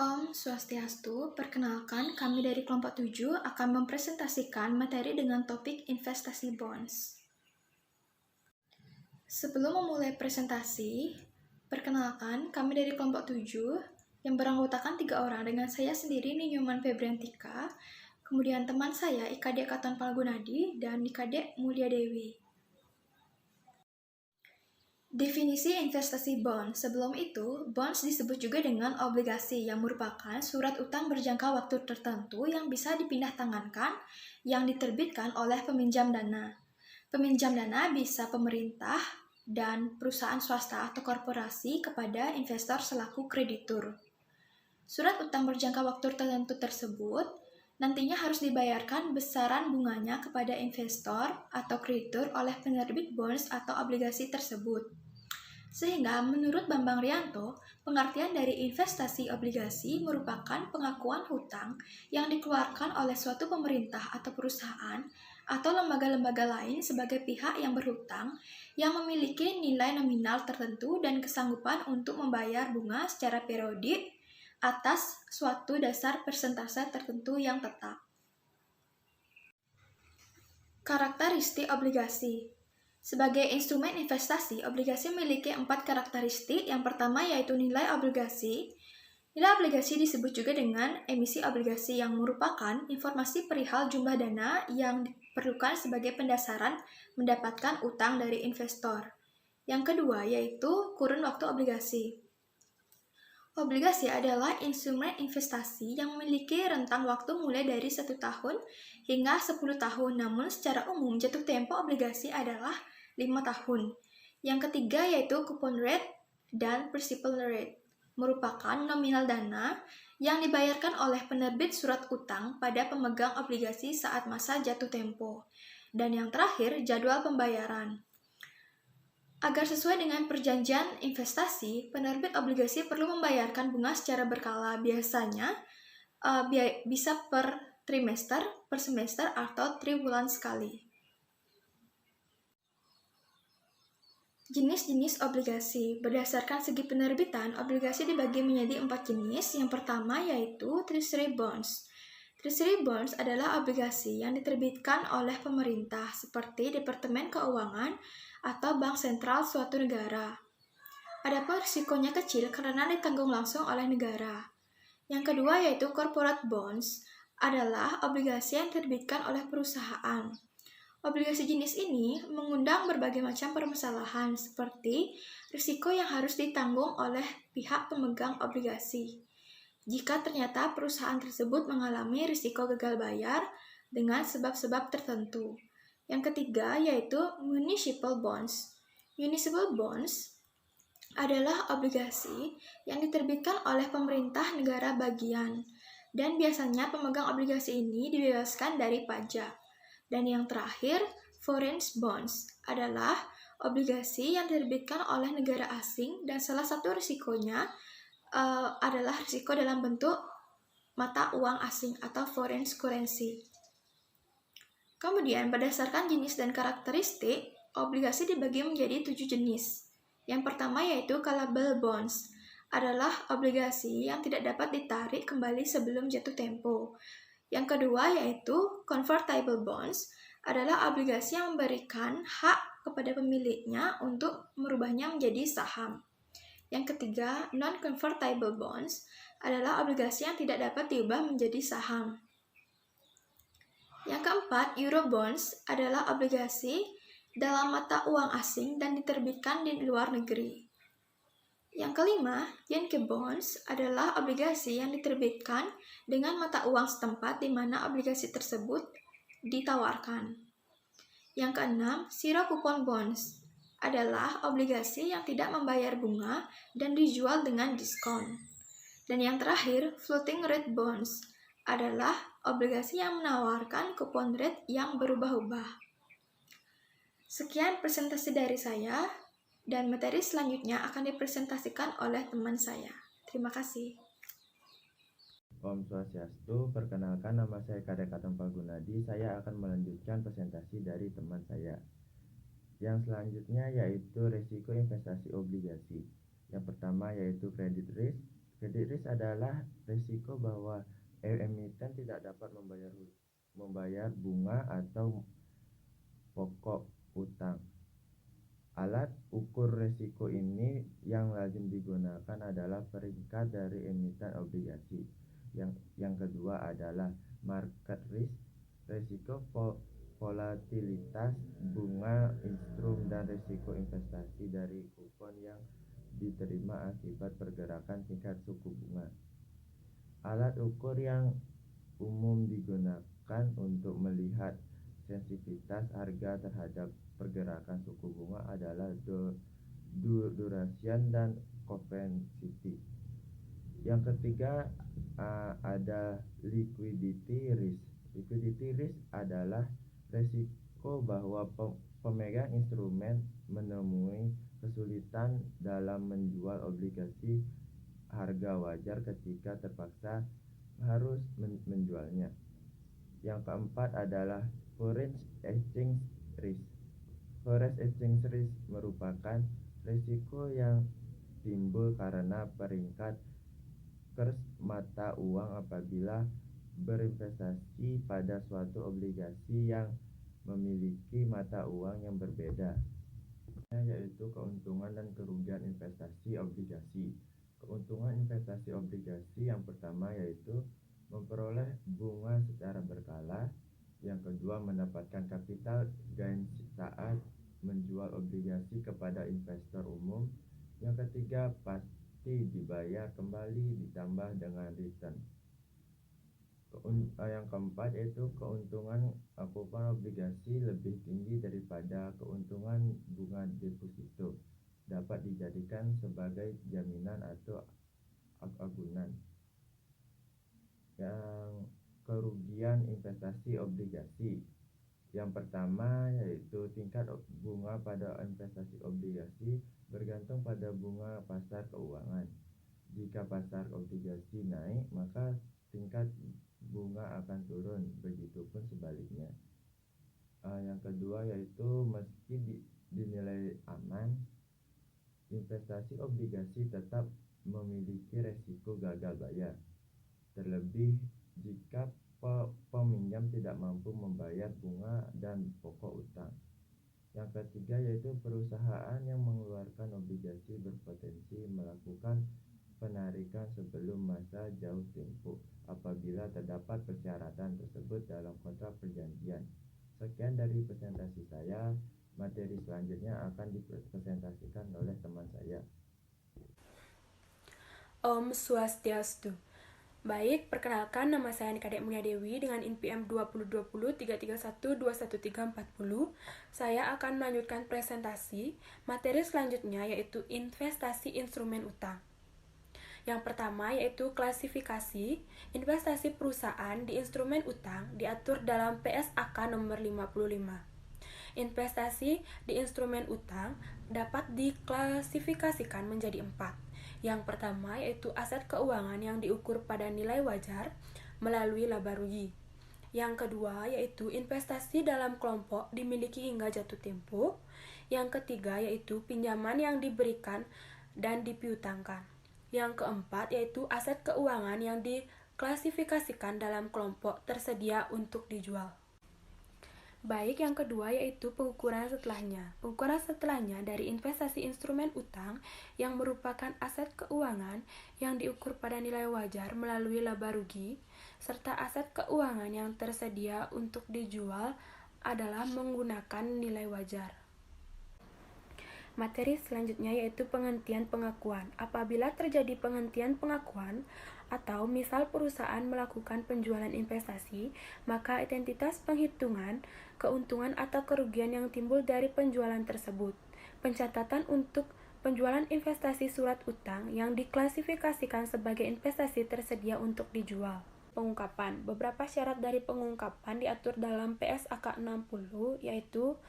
Om Swastiastu, perkenalkan kami dari kelompok 7 akan mempresentasikan materi dengan topik investasi bonds. Sebelum memulai presentasi, perkenalkan kami dari kelompok 7 yang beranggotakan 3 orang dengan saya sendiri Ninyuman Febriantika, kemudian teman saya Ikadek Katon Palgunadi dan Ikadek Mulia Dewi. Definisi investasi bond. Sebelum itu, bonds disebut juga dengan obligasi yang merupakan surat utang berjangka waktu tertentu yang bisa dipindah tangankan yang diterbitkan oleh peminjam dana. Peminjam dana bisa pemerintah dan perusahaan swasta atau korporasi kepada investor selaku kreditur. Surat utang berjangka waktu tertentu tersebut nantinya harus dibayarkan besaran bunganya kepada investor atau kreditur oleh penerbit bonds atau obligasi tersebut. Sehingga menurut Bambang Rianto, pengertian dari investasi obligasi merupakan pengakuan hutang yang dikeluarkan oleh suatu pemerintah atau perusahaan atau lembaga-lembaga lain sebagai pihak yang berhutang yang memiliki nilai nominal tertentu dan kesanggupan untuk membayar bunga secara periodik atas suatu dasar persentase tertentu yang tetap. Karakteristik obligasi. Sebagai instrumen investasi, obligasi memiliki 4 karakteristik. Yang pertama yaitu nilai obligasi. Nilai obligasi disebut juga dengan emisi obligasi yang merupakan informasi perihal jumlah dana yang diperlukan sebagai pendasaran mendapatkan utang dari investor. Yang kedua yaitu kurun waktu obligasi. Obligasi adalah instrumen investasi yang memiliki rentang waktu mulai dari 1 tahun hingga 10 tahun, namun secara umum jatuh tempo obligasi adalah 5 tahun. Yang ketiga yaitu coupon rate dan principal rate, merupakan nominal dana yang dibayarkan oleh penerbit surat utang pada pemegang obligasi saat masa jatuh tempo. Dan yang terakhir, jadwal pembayaran. Agar sesuai dengan perjanjian investasi, penerbit obligasi perlu membayarkan bunga secara berkala, biasanya bisa per trimester, per semester, atau triwulan sekali. Jenis-jenis obligasi. Berdasarkan segi penerbitan, obligasi dibagi menjadi 4 jenis. Yang pertama yaitu Treasury Bonds. Treasury Bonds adalah obligasi yang diterbitkan oleh pemerintah seperti Departemen Keuangan atau Bank Sentral suatu negara. Adapun risikonya kecil karena ditanggung langsung oleh negara. Yang kedua yaitu Corporate Bonds adalah obligasi yang diterbitkan oleh perusahaan. Obligasi jenis ini mengundang berbagai macam permasalahan seperti risiko yang harus ditanggung oleh pihak pemegang obligasi. Jika ternyata perusahaan tersebut mengalami risiko gagal bayar dengan sebab-sebab tertentu. Yang ketiga yaitu Municipal Bonds. Municipal Bonds adalah obligasi yang diterbitkan oleh pemerintah negara bagian dan biasanya pemegang obligasi ini dibebaskan dari pajak. Dan yang terakhir, Foreign Bonds adalah obligasi yang diterbitkan oleh negara asing dan salah satu risikonya adalah risiko dalam bentuk mata uang asing atau foreign currency. Kemudian berdasarkan jenis dan karakteristik, obligasi dibagi menjadi 7 jenis. Yang pertama yaitu callable bonds, adalah obligasi yang tidak dapat ditarik kembali sebelum jatuh tempo. Yang kedua yaitu convertible bonds, adalah obligasi yang memberikan hak kepada pemiliknya untuk merubahnya menjadi saham. Yang ketiga, non-convertible bonds, adalah obligasi yang tidak dapat diubah menjadi saham. Yang keempat, Eurobonds adalah obligasi dalam mata uang asing dan diterbitkan di luar negeri. Yang kelima, Yankee Bonds adalah obligasi yang diterbitkan dengan mata uang setempat di mana obligasi tersebut ditawarkan. Yang keenam, Zero Coupon Bonds adalah obligasi yang tidak membayar bunga dan dijual dengan diskon. Dan yang terakhir, Floating Rate Bonds adalah obligasi yang menawarkan coupon rate yang berubah-ubah. Sekian presentasi dari saya, dan materi selanjutnya akan dipresentasikan oleh teman saya. Terima kasih. Om Swastiastu, perkenalkan nama saya Kadek Katon Palgunadi. Saya akan melanjutkan presentasi dari teman saya. Yang selanjutnya yaitu resiko investasi obligasi. Yang pertama yaitu credit risk, Kredit risk adalah risiko bahwa emiten tidak dapat membayar bunga atau pokok utang. Alat ukur risiko ini yang lazim digunakan adalah peringkat dari emiten obligasi. Yang kedua adalah market risk, risiko volatilitas bunga instrum dan risiko investasi dari kupon yang diterima akibat pergerakan tingkat suku bunga. Alat ukur yang umum digunakan untuk melihat sensitivitas harga terhadap pergerakan suku bunga adalah duration dan propensity. Yang ketiga ada liquidity risk. Liquidity risk adalah risiko bahwa pemegang instrumen menemui kesulitan dalam menjual obligasi harga wajar ketika terpaksa harus menjualnya. Yang keempat adalah foreign exchange risk. Foreign exchange risk merupakan risiko yang timbul karena peringkat kurs mata uang apabila berinvestasi pada suatu obligasi yang memiliki mata uang yang berbeda, yaitu keuntungan dan kerugian investasi obligasi. Keuntungan investasi obligasi yang pertama yaitu memperoleh bunga secara berkala. Yang kedua, mendapatkan capital gain saat menjual obligasi kepada investor umum. Yang ketiga, pasti dibayar kembali ditambah dengan return. Yang keempat yaitu keuntungan kupon obligasi lebih tinggi daripada keuntungan bunga deposito, dapat dijadikan sebagai jaminan atau agunan. Yang kerugian investasi obligasi, yang pertama yaitu tingkat bunga pada investasi obligasi bergantung pada bunga pasar keuangan. Jika pasar obligasi naik, maka tingkat bunga akan turun, begitupun sebaliknya. Yang kedua yaitu meski dinilai aman, investasi obligasi tetap memiliki resiko gagal bayar, terlebih jika peminjam tidak mampu membayar bunga dan pokok utang. Yang ketiga yaitu perusahaan yang mengeluarkan obligasi berpotensi melakukan penarikan sebelum masa jauh tempo apabila terdapat persyaratan tersebut dalam kontrak perjanjian. Sekian dari presentasi saya. Materi selanjutnya akan dipresentasikan oleh teman saya. Om Swastiastu. Baik, perkenalkan nama saya Nikadek Mulia Dewi dengan INPM 2020-331-21340. Saya akan melanjutkan presentasi materi selanjutnya yaitu investasi instrumen utang. Yang pertama yaitu klasifikasi investasi perusahaan di instrumen utang diatur dalam PSAK nomor 55. Investasi di instrumen utang dapat diklasifikasikan menjadi 4. Yang pertama yaitu aset keuangan yang diukur pada nilai wajar melalui laba rugi. Yang kedua yaitu investasi dalam kelompok dimiliki hingga jatuh tempo. Yang ketiga yaitu pinjaman yang diberikan dan dipiutangkan. Yang keempat yaitu aset keuangan yang diklasifikasikan dalam kelompok tersedia untuk dijual. Baik, yang kedua yaitu pengukuran setelahnya. Pengukuran setelahnya dari investasi instrumen utang yang merupakan aset keuangan yang diukur pada nilai wajar melalui laba rugi, serta aset keuangan yang tersedia untuk dijual adalah menggunakan nilai wajar. Materi selanjutnya yaitu penghentian pengakuan. Apabila terjadi penghentian pengakuan atau misal perusahaan melakukan penjualan investasi, maka identitas penghitungan keuntungan atau kerugian yang timbul dari penjualan tersebut. Pencatatan untuk penjualan investasi surat utang yang diklasifikasikan sebagai investasi tersedia untuk dijual. Pengungkapan. Beberapa syarat dari pengungkapan diatur dalam PSAK 60 yaitu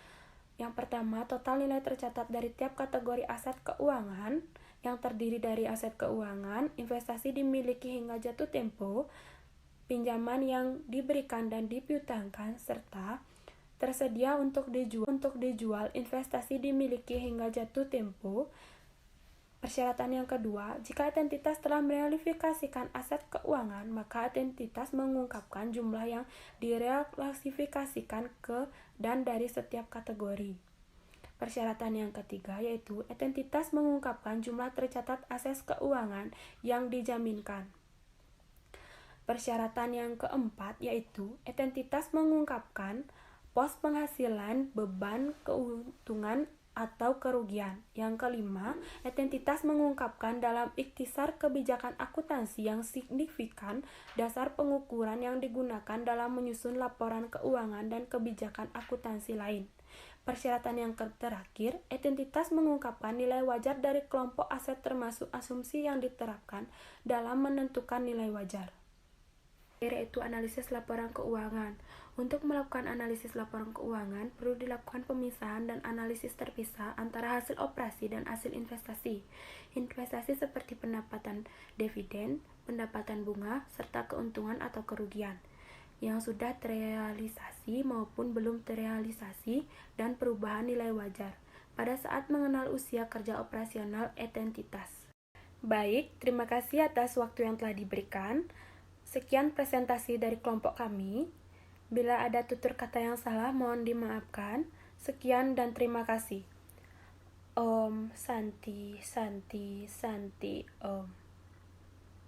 yang pertama, total nilai tercatat dari tiap kategori aset keuangan yang terdiri dari aset keuangan, investasi dimiliki hingga jatuh tempo, pinjaman yang diberikan dan dipiutangkan, serta tersedia untuk dijual investasi dimiliki hingga jatuh tempo, Persyaratan yang kedua, jika entitas telah merealifikasikan aset keuangan, maka entitas mengungkapkan jumlah yang direklasifikasikan ke dan dari setiap kategori. Persyaratan yang ketiga yaitu entitas mengungkapkan jumlah tercatat aset keuangan yang dijaminkan. Persyaratan yang keempat yaitu entitas mengungkapkan pos penghasilan, beban, keuntungan, atau kerugian. Yang kelima, entitas mengungkapkan dalam ikhtisar kebijakan akuntansi yang signifikan dasar pengukuran yang digunakan dalam menyusun laporan keuangan dan kebijakan akuntansi lain. Persyaratan yang terakhir, entitas mengungkapkan nilai wajar dari kelompok aset termasuk asumsi yang diterapkan dalam menentukan nilai wajar. Yaitu analisis laporan keuangan. Untuk melakukan analisis laporan keuangan, perlu dilakukan pemisahan dan analisis terpisah antara hasil operasi dan hasil investasi. Investasi seperti pendapatan dividen, pendapatan bunga, serta keuntungan atau kerugian yang sudah terrealisasi maupun belum terrealisasi, dan perubahan nilai wajar pada saat mengenal usia kerja operasional entitas. Baik, terima kasih atas waktu yang telah diberikan. Sekian presentasi dari kelompok kami. Bila ada tutur kata yang salah, mohon dimaafkan. Sekian dan terima kasih. Om Santi Santi Santi Om.